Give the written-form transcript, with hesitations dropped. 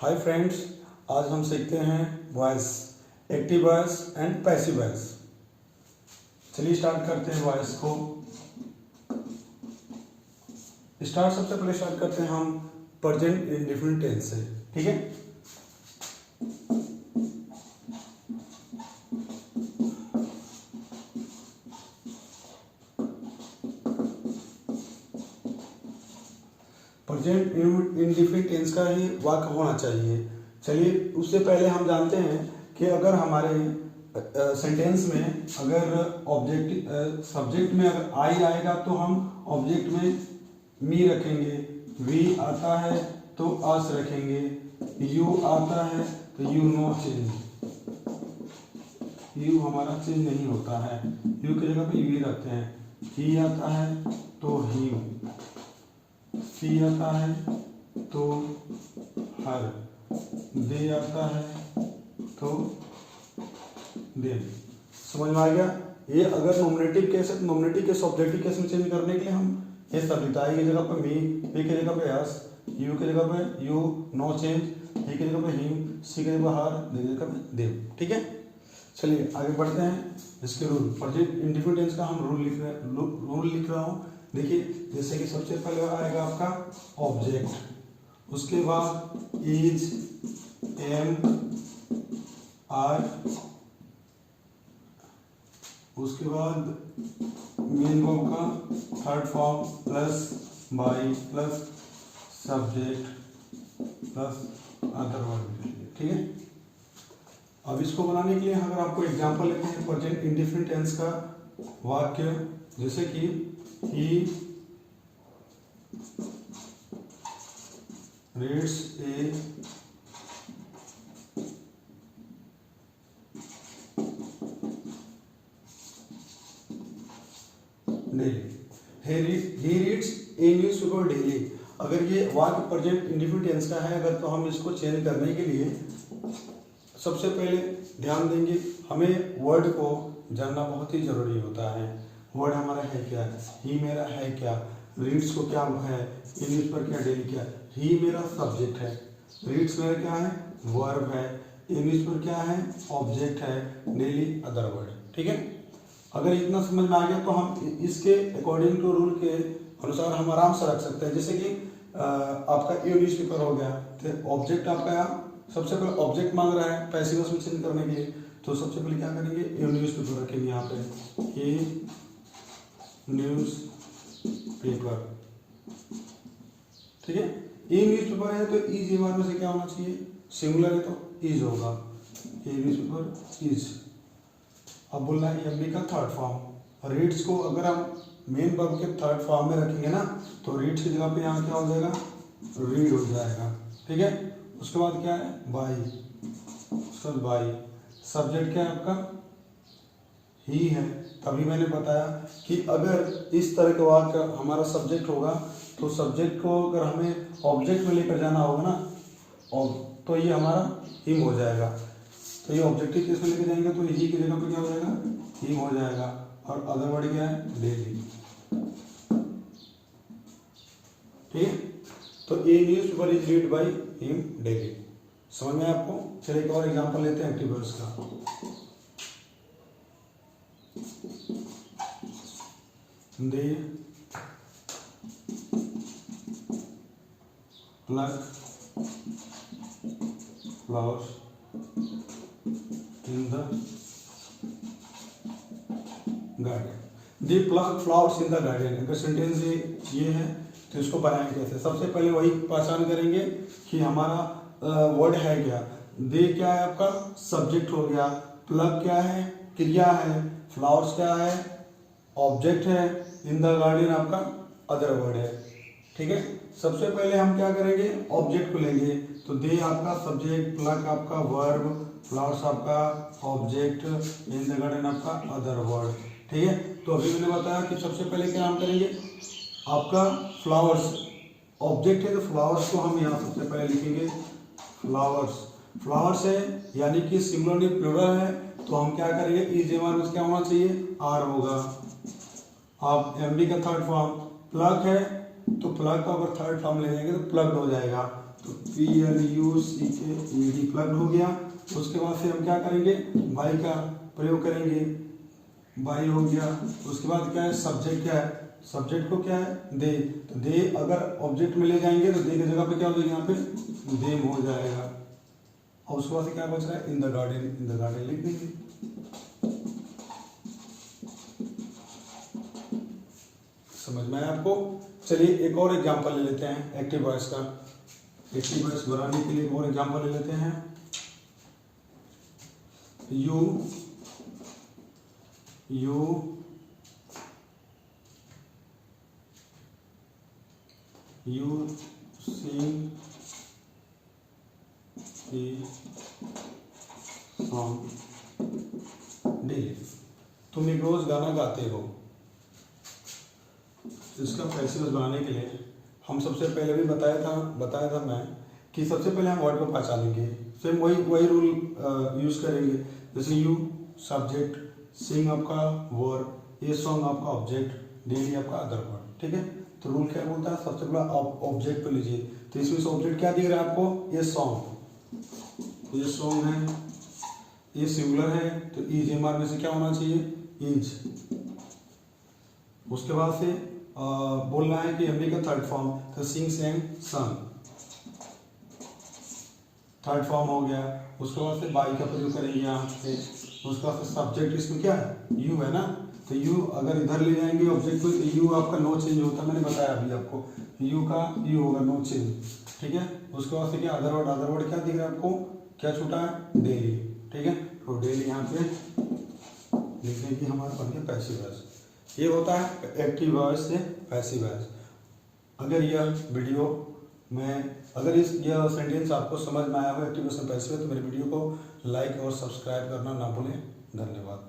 Hi friends, आज हम सीखते हैं voice, active voice and passive voice. चलिए स्टार्ट करते हैं वॉइस को। सबसे पहले स्टार्ट करते हैं हम प्रेजेंट इंडेफिनिट टेंस से, ठीक है। प्रेजेंट इंडेफिनिट टेंस का ही वाक्य होना चाहिए। चलिए उससे पहले हम जानते हैं कि अगर हमारे सेंटेंस में अगर सब्जेक्ट में अगर आई आएगा तो हम ऑब्जेक्ट में मी रखेंगे, वी आता है तो अस रखेंगे, यू आता है तो यू नो चेंज, यू हमारा चेंज नहीं होता है, यू की जगह पे यू रखते हैं। ही आता है तो हिम, सी आता है तो हर, दे आता है तो दे। समझ में आ गया। ये अगर नॉमिनेटिव केस है तो नॉमिनेटिव केस ऑब्जेक्टिव केस में चेंज करने के लिए हम ये सब लिखता है। की जगह पर मी, वी की जगह पे यस, यू की जगह पे यू नो चेंज, ही की जगह पे हिम, सी की जगह पे हर, दे की जगह पे देव, ठीक है। चलिए आगे बढ़ते हैं। इसके रूल, प्रेजेंट इंडेफिनिट टेंस का हम रूल लिख रहा हूँ। देखिए जैसे कि सबसे पहले आएगा आपका ऑब्जेक्ट, उसके बाद इज, एम, आर, उसके बाद मेन वर्ब का third form plus by plus subject plus other verb, ठीक है। अब इसको बनाने के लिए अगर आपको एग्जांपल लेते हैं प्रेजेंट इंडेफिनिट टेंस का वाक्य, जैसे कि he reads a daily, he reads a newspaper daily। अगर ये वाक्य प्रेजेंट इंडेफिनिट टेंस का है अगर तो हम इसको चेंज करने के लिए सबसे पहले ध्यान देंगे, हमें वर्ड को जानना बहुत ही जरूरी होता है। वर्ड हमारा है क्या, ही मेरा है क्या, रीड्स को क्या है, इंग्लिश पर क्या, डेली क्या। ही मेरा सब्जेक्ट है, रीड्स मेरा क्या है, वर्ब है, इंग्लिश पर क्या है, ऑब्जेक्ट है, डेली अदर वर्ड, ठीक है। अगर इतना समझ में आ गया तो हम इसके अकॉर्डिंग टू रूल के अनुसार हम आराम से रख सकते हैं। जैसे कि आपका ए न्यूज पेपर हो गया तो ऑब्जेक्ट आपका सबसे पहले ऑब्जेक्ट मांग रहा है पैसिव वॉइस में चेंज करने के लिए, तो सबसे पहले क्या करेंगे, ए न्यूज पेपर रखेंगे यहाँ पे, ए न्यूज पेपर, ठीक है। ए न्यूज पेपर है तो इज ए में से क्या होना चाहिए, सिंगुलर है तो इज होगा, ए न्यूज पेपर इज। अब बोल रहा है एमबी का थर्ड फॉर्म, रीड्स को अगर हम मेन वर्ब के थर्ड फॉर्म में रखेंगे ना तो रीड्स की जगह पे यहाँ क्या हो जाएगा, रीड हो जाएगा, ठीक है। उसके बाद क्या है, बाई, उसके बाद बाई, सब्जेक्ट क्या है आपका, ही है। तभी मैंने बताया कि अगर इस तरह का वाक्य हमारा सब्जेक्ट होगा तो सब्जेक्ट को अगर हमें ऑब्जेक्ट में लेकर जाना होगा ना और तो ये हमारा हिम हो जाएगा। तो ये ऑब्जेक्टिव केस में लेकर जाएंगे तो ही की जगह पे क्या हो जाएगा, हिम हो जाएगा। और अदर वर्ड क्या है, डेली, ठीक है। तो a newspaper is read by him daily. समझ में आपको। चलिए एक और एग्जांपल लेते हैं एक्टिव वॉइस का। They pluck flowers in the garden। They pluck flowers in the garden। अगर सेंटेंस ये है तो इसको बनाएंगे कैसे। सबसे पहले वही पहचान करेंगे कि हमारा वर्ड है क्या। दे क्या है आपका सब्जेक्ट हो गया, प्लग क्या है क्रिया है, फ्लावर्स क्या है ऑब्जेक्ट है, इन द गार्डन आपका अदर वर्ड है, ठीक है। सबसे पहले हम क्या करेंगे, ऑब्जेक्ट को लेंगे तो दे आपका सब्जेक्ट, प्लग आपका वर्ब, फ्लावर्स आपका ऑब्जेक्ट, इन द गार्डन आपका अदर वर्ड, ठीक है। तो अभी मैंने बताया कि सबसे पहले क्या हम करेंगे, आपका फ्लावर्स ऑब्जेक्ट है तो फ्लावर्स को हम यहाँ सबसे पहले लिखेंगे फ्लावर्स। फ्लावर्स है यानी कि सिंगुलर नहीं प्लूरल है तो हम क्या करेंगे, इज एम क्या होना चाहिए, आर होगा। अब एमबी का थर्ड फॉर्म प्लग है तो प्लग का अगर थर्ड फॉर्म ले जाएंगे तो प्लग्ड हो जाएगा। तो PLUCKED प्लग्ड हो गया। उसके बाद से हम क्या करेंगे, बाई का प्रयोग करेंगे, बाई हो गया। उसके बाद क्या है, सब्जेक्ट क्या है, सब्जेक्ट को क्या है, दे, तो दे अगर ऑब्जेक्ट में ले जाएंगे तो दे की जगह पे क्या हो जाएगा, यहाँ पे देम हो जाएगा। और उसके बाद क्या बच रहा है, in the garden, in the garden लिख देंगे। समझ में आया आपको। चलिए एक और एग्जांपल ले लेते हैं एक्टिव वॉइस का। एक्टिव वॉइस बनाने के लिए एक और एग्जांपल ले लेते हैं। you sing a song daily। तुम एक रोज गाना गाते हो। इसका पैसिव बनाने के लिए हम सबसे पहले भी बताया था मैं कि सबसे पहले हम वर्ड को पहचानेंगे, फिर वही रूल यूज करेंगे। जैसे यू सब्जेक्ट, सिंग आपका वर्ब, ये सॉन्ग आपका ऑब्जेक्ट, डेली आपका अदर वर्ड। ठीक है, तो रूल क्या बोलता है, सबसे पहला ऑब्जेक्ट पे लीजिए। तो इसमें से ऑब्जेक्ट क्या दिख रहा है आपको, ये सॉन्ग, ये सॉन्ग है, ये सिंगुलर है, तो इज एमआर में से क्या होना चाहिए, इज। उसके बाद से बोलना है कि एमबी का थर्ड फॉर्म, तो सिंग सेंग सन, थर्ड फॉर्म हो गया। उसके बाद से बाई का प्रयोग करेंगे यहाँ पे। उसके बाद से सब्जेक्ट इसमें क्या है, यू है ना, तो यू अगर इधर ले जाएंगे ऑब्जेक्ट को तो यू आपका नो चेंज होता है, मैंने बताया अभी आपको, यू का यू होगा, नो चेंज। ठीक है, उसके बाद से क्या अदर वर्ड क्या दिख रहा है आपको, क्या छूटा है, डेली। ठीक है, तो डेली यहाँ पे लिखने की हमारा बन गया पैसिव वॉइस। ये होता है एक्टिव वॉइस से पैसिव वॉइस। अगर यह वीडियो में यह सेंटेंस आपको समझ में आया हो एक्टिव वॉइस से पैसिव, तो मेरे वीडियो को लाइक और सब्सक्राइब करना ना भूलें। धन्यवाद।